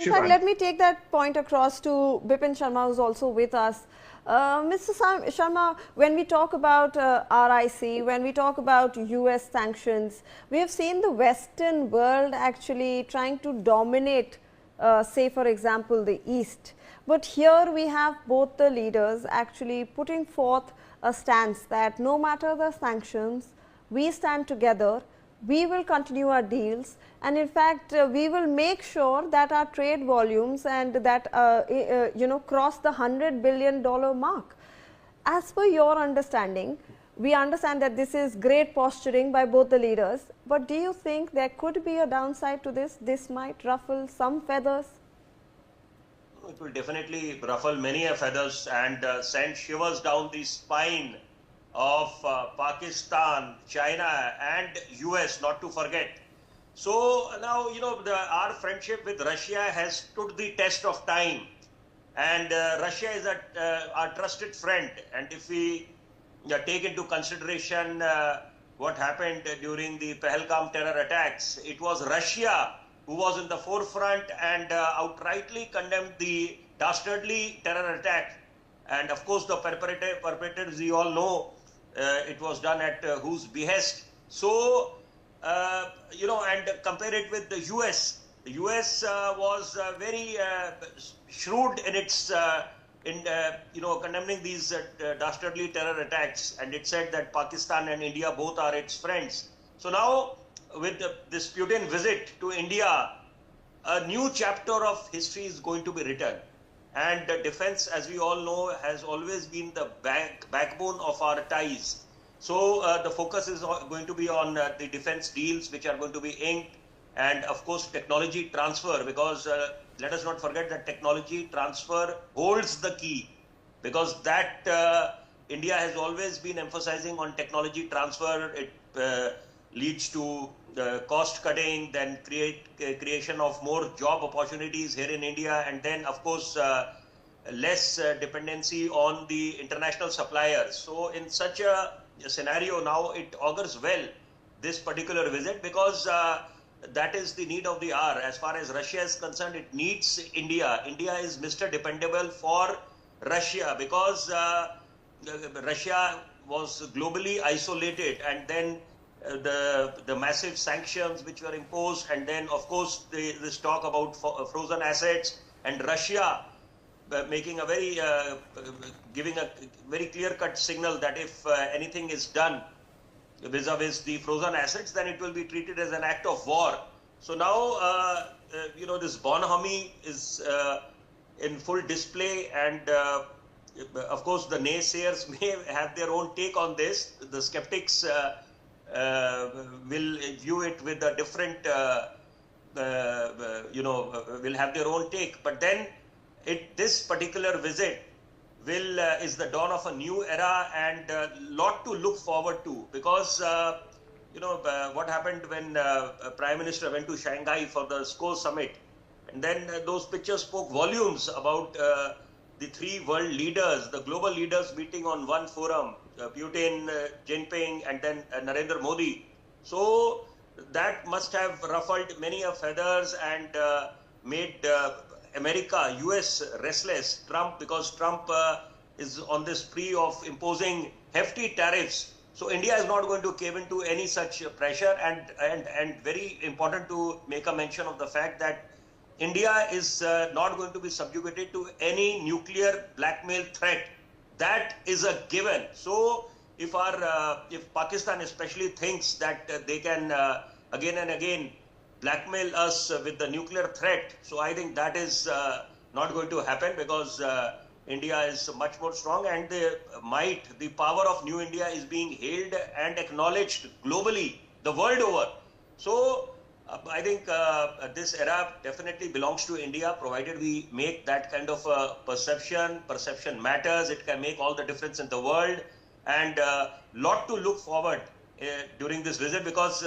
In fact, let me take that point across to Bipin Sharma, who is also with us. Mr. Sharma, when we talk about RIC, when we talk about US sanctions, we have seen the Western world actually trying to dominate, say for example, the East. But here we have both the leaders actually putting forth a stance that no matter the sanctions, we stand together, we will continue our deals, and in fact we will make sure that our trade volumes and that cross the $100 billion mark. As per your understanding, we understand that this is great posturing by both the leaders, but do you think there could be a downside to this? This might ruffle some feathers? It will definitely ruffle many feathers and send shivers down the spine of Pakistan, China and US, not to forget. So now, our friendship with Russia has stood the test of time, and Russia is our trusted friend. And if we take into consideration what happened during the Pahalgam terror attacks, it was Russia who was in the forefront and outrightly condemned the dastardly terror attack. And of course, the perpetrators, we all know, it was done at whose behest. So, and compare it with the US. The US was very shrewd in its, condemning these dastardly terror attacks. And it said that Pakistan and India both are its friends. So now, with this Putin visit to India, a new chapter of history is going to be written. And defense, as we all know, has always been the backbone of our ties. So the focus is going to be on the defense deals which are going to be inked, and of course technology transfer, because let us not forget that technology transfer holds the key, because that India has always been emphasizing on technology transfer. It leads to cost cutting, then creation of more job opportunities here in India, and then of course less dependency on the international suppliers. So in such a scenario, now it augurs well, this particular visit, because that is the need of the hour. As far as Russia is concerned, it needs India. India is Mr. Dependable for Russia, because Russia was globally isolated, and then the massive sanctions which were imposed, and then of course this talk about frozen assets, and Russia making a very giving a very clear-cut signal that if anything is done vis-a-vis the frozen assets, then it will be treated as an act of war. So now this bonhomie is in full display, and of course the naysayers may have their own take on this. The skeptics will view it with a different, will have their own take. But then this particular visit is the dawn of a new era, and a lot to look forward to, because what happened when Prime Minister went to Shanghai for the SCO summit, and then those pictures spoke volumes about the three world leaders, the global leaders meeting on one forum, Putin, Jinping, and then Narendra Modi. So that must have ruffled many feathers and made America, US restless. Trump, because Trump is on this spree of imposing hefty tariffs. So India is not going to cave into any such pressure, and very important to make a mention of the fact that India is not going to be subjugated to any nuclear blackmail threat. That is a given. So if Pakistan especially thinks that they can again and again blackmail us with the nuclear threat, so I think that is not going to happen, because India is much more strong, and the power of New India is being hailed and acknowledged globally, the world over. So I think this era definitely belongs to India, provided we make that kind of perception. Perception matters. It can make all the difference in the world, and lot to look forward during this visit, because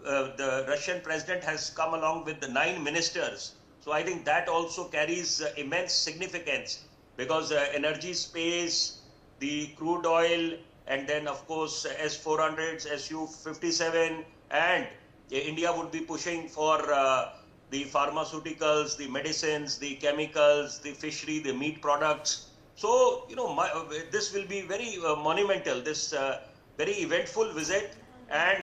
the Russian president has come along with the 9 ministers. So I think that also carries immense significance, because energy space, the crude oil, and then of course S-400s, Su-57, and India would be pushing for the pharmaceuticals, the medicines, the chemicals, the fishery, the meat products. So, this will be very monumental, this very eventful visit. And